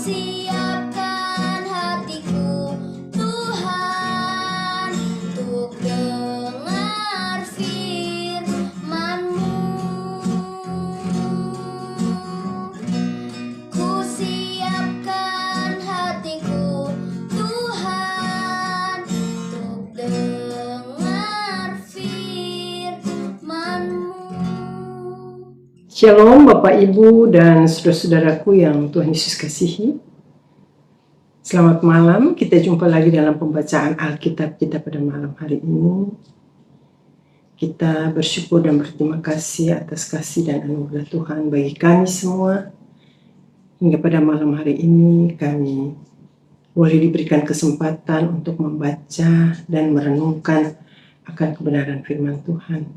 siapkan hatiku Tuhan untuk dengar firman-Mu. Ku siapkan hatiku Tuhan untuk dengar firman-Mu. Shalom Bapak Ibu dan saudara-saudaraku yang Tuhan Yesus kasihi. Selamat malam, kita jumpa lagi dalam pembacaan Alkitab kita pada malam hari ini. Kita bersyukur dan berterima kasih atas kasih dan anugerah Tuhan bagi kami semua. Hingga pada malam hari ini kami boleh diberikan kesempatan untuk membaca dan merenungkan akan kebenaran firman Tuhan.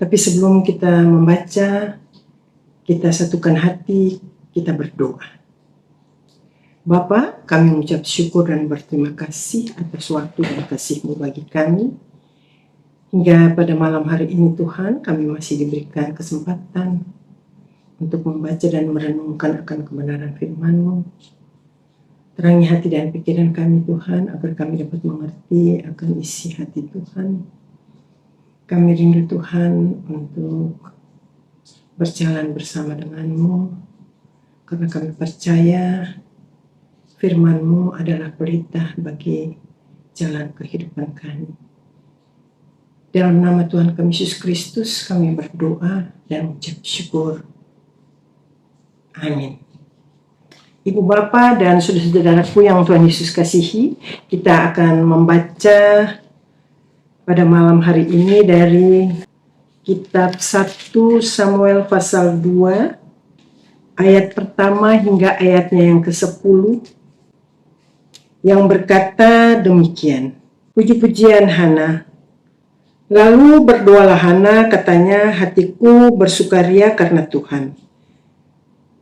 Tapi sebelum kita membaca, kita satukan hati, kita berdoa. Bapa, kami mengucap syukur dan berterima kasih atas waktu dan kasih-Mu bagi kami. Hingga pada malam hari ini Tuhan, kami masih diberikan kesempatan untuk membaca dan merenungkan akan kebenaran firman-Mu. Terangi hati dan pikiran kami Tuhan, agar kami dapat mengerti akan isi hati Tuhan. Kami rindu Tuhan untuk berjalan bersama dengan-Mu, karena kami percaya firman-Mu adalah pelita bagi jalan kehidupan kami. Dalam nama Tuhan kami Yesus Kristus kami berdoa dan mengucap syukur. Amin. Ibu Bapa dan saudara-saudaraku yang Tuhan Yesus kasihi, kita akan membaca pada malam hari ini dari Kitab 1 Samuel pasal 2 ayat pertama hingga ayatnya yang ke-10 yang berkata demikian. Puji-pujian Hana. Lalu berdoalah Hana, katanya, hatiku bersukaria karena Tuhan.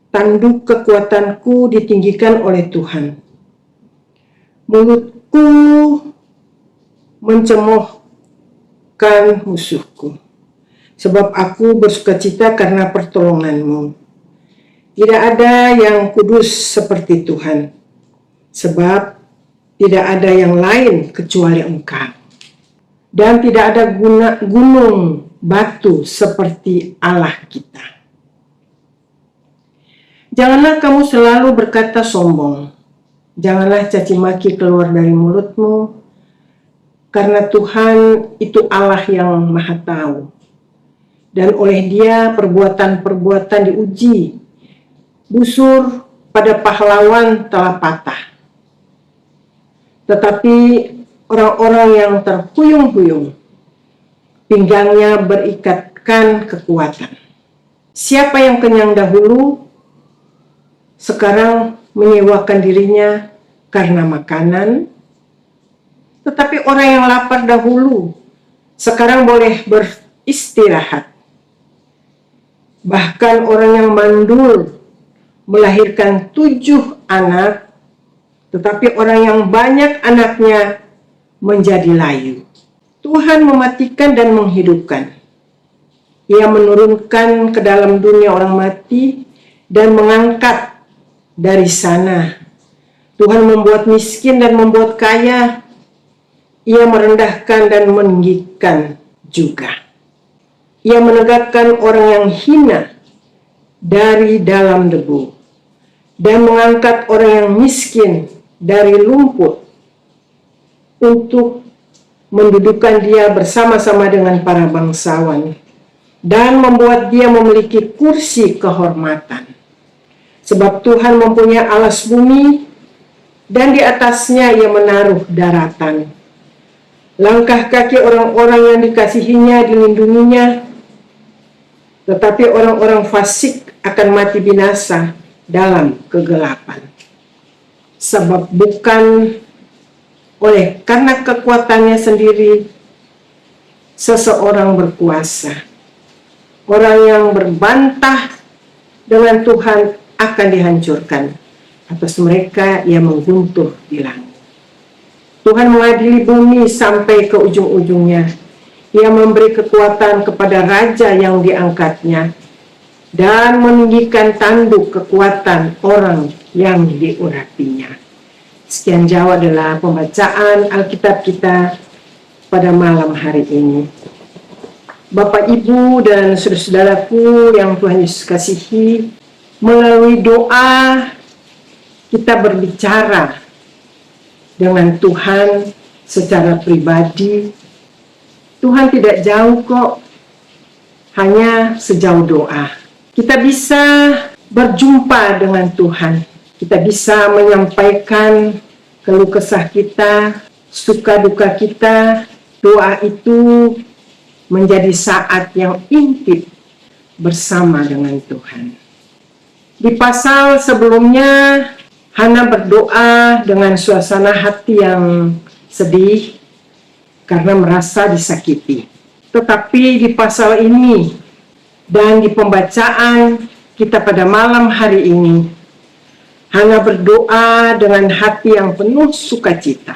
Tanduk kekuatanku ditinggikan oleh Tuhan. Mulutku mencemoohkan musuhku. Sebab aku bersukacita karena pertolongan-Mu. Tidak ada yang kudus seperti Tuhan. Sebab tidak ada yang lain kecuali Engkau. Dan tidak ada gunung batu seperti Allah kita. Janganlah kamu selalu berkata sombong. Janganlah caci maki keluar dari mulutmu. Karena Tuhan itu Allah yang Maha Tahu. Dan oleh Dia perbuatan-perbuatan diuji. Busur pada pahlawan telah patah. Tetapi orang-orang yang terhuyung-huyung, pinggangnya berikatkan kekuatan. Siapa yang kenyang dahulu, sekarang menyewakan dirinya karena makanan. Tetapi orang yang lapar dahulu, sekarang boleh beristirahat. Bahkan orang yang mandul melahirkan 7 anak, tetapi orang yang banyak anaknya menjadi layu. Tuhan mematikan dan menghidupkan. Ia menurunkan ke dalam dunia orang mati dan mengangkat dari sana. Tuhan membuat miskin dan membuat kaya. Ia merendahkan dan meninggikan juga. Ia menegakkan orang yang hina dari dalam debu dan mengangkat orang yang miskin dari lumpur untuk mendudukan dia bersama-sama dengan para bangsawan dan membuat dia memiliki kursi kehormatan. Sebab Tuhan mempunyai alas bumi dan di atasnya ia menaruh daratan. Langkah kaki orang-orang yang dikasihinya dilindunginya. Tetapi orang-orang fasik akan mati binasa dalam kegelapan. Sebab bukan karena kekuatannya sendiri seseorang berkuasa. Orang yang berbantah dengan Tuhan akan dihancurkan. Atas mereka ia mengguntur di langit. Tuhan mengadili bumi sampai ke ujung-ujungnya. Ia memberi kekuatan kepada raja yang diangkatnya. dan meninggikan tanduk kekuatan orang yang diurapinya. Sekian jauh adalah pembacaan Alkitab kita pada malam hari ini. Bapak, Ibu, dan saudara-saudaraku yang Tuhan Yesus kasihi, melalui doa kita berbicara dengan Tuhan secara pribadi. Tuhan tidak jauh kok, hanya sejauh doa. Kita bisa berjumpa dengan Tuhan. Kita bisa menyampaikan keluh kesah kita, suka duka kita. Doa itu menjadi saat yang intim bersama dengan Tuhan. Di pasal sebelumnya, Hana berdoa dengan suasana hati yang sedih karena merasa disakiti. Tetapi di pasal ini dan di pembacaan kita pada malam hari ini, Hana berdoa dengan hati yang penuh sukacita.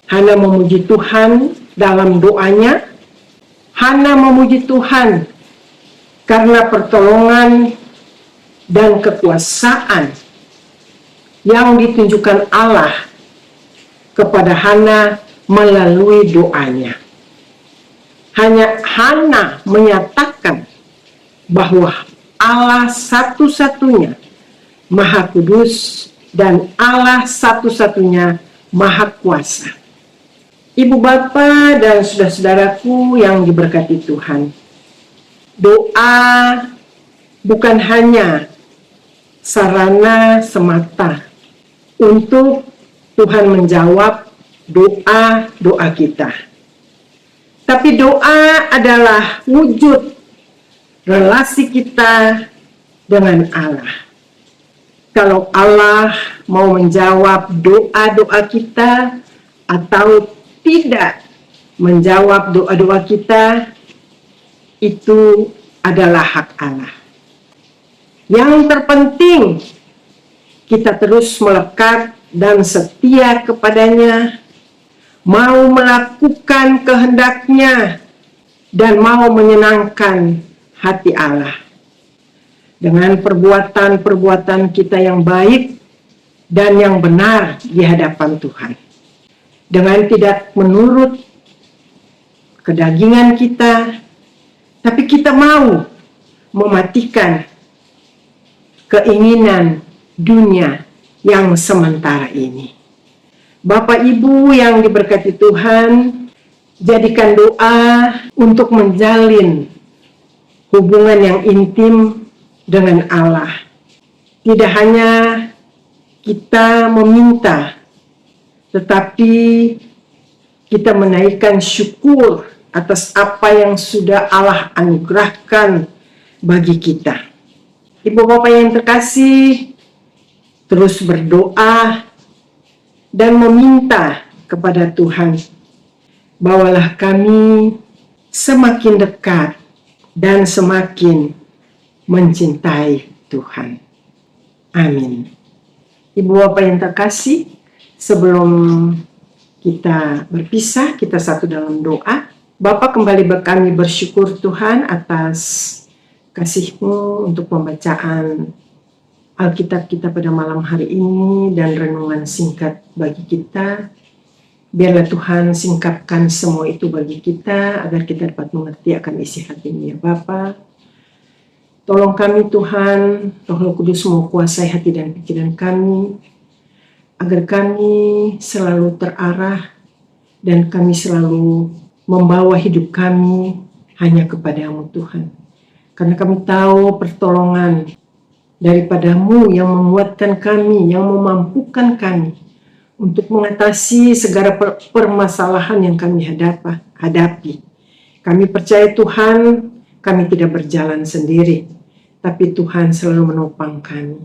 Hana memuji Tuhan dalam doanya. Hana memuji Tuhan karena pertolongan dan kekuasaan yang ditunjukkan Allah kepada Hana melalui doanya. Hanya Hana menyatakan bahwa Allah satu-satunya Maha Kudus dan Allah satu-satunya Maha Kuasa. Ibu bapa dan saudara-saudaraku yang diberkati Tuhan, doa bukan hanya sarana semata untuk Tuhan menjawab doa-doa kita. Tapi doa adalah wujud relasi kita dengan Allah. Kalau Allah mau menjawab doa-doa kita atau tidak menjawab doa-doa kita, itu adalah hak Allah. Yang terpenting, kita terus melekat dan setia kepadanya, mau melakukan kehendaknya, dan mau menyenangkan hati Allah. Dengan perbuatan-perbuatan kita yang baik dan yang benar di hadapan Tuhan. Dengan tidak menurut kedagingan kita, tapi kita mau mematikan keinginan dunia yang sementara ini. Bapak Ibu yang diberkati Tuhan, jadikan doa untuk menjalin hubungan yang intim dengan Allah. Tidak hanya kita meminta, tetapi kita menaikkan syukur atas apa yang sudah Allah anugerahkan bagi kita. Ibu bapak yang terkasih, terus berdoa dan meminta kepada Tuhan, bawalah kami semakin dekat dan semakin mencintai Tuhan. Amin. Ibu bapak yang terkasih, sebelum kita berpisah, kita satu dalam doa. Bapa, kembali kami bersyukur Tuhan atas kasih-Mu untuk pembacaan Alkitab kita pada malam hari ini dan renungan singkat bagi kita. Biarlah Tuhan singkapkan semua itu bagi kita agar kita dapat mengerti akan isi hati-Mu ya Bapa. Tolong kami Tuhan, Roh Kudus menguasai hati dan pikiran kami, agar kami selalu terarah dan kami selalu membawa hidup kami hanya kepada-Mu Tuhan. Karena kami tahu pertolongan daripada-Mu yang menguatkan kami, yang memampukan kami untuk mengatasi segala permasalahan yang kami hadapi. Kami percaya Tuhan, kami tidak berjalan sendiri, tapi Tuhan selalu menopang kami.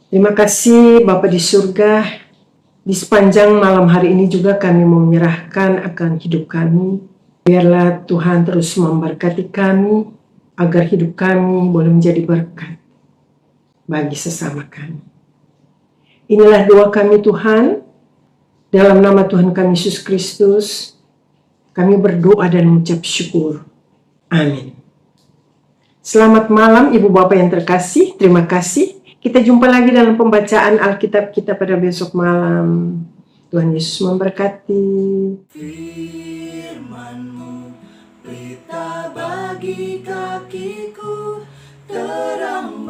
Terima kasih Bapa di surga. Di sepanjang malam hari ini juga kami mau menyerahkan akan hidup kami. Biarlah Tuhan terus memberkati kami, agar hidup kami boleh menjadi berkat bagi sesama kami. Inilah doa kami Tuhan, dalam nama Tuhan kami Yesus Kristus, kami berdoa dan mengucap syukur. Amin. Selamat malam Ibu Bapak yang terkasih, terima kasih. Kita jumpa lagi dalam pembacaan Alkitab kita pada besok malam. Tuhan Yesus memberkati. Firman-Mu, pelita bagi kakiku, terang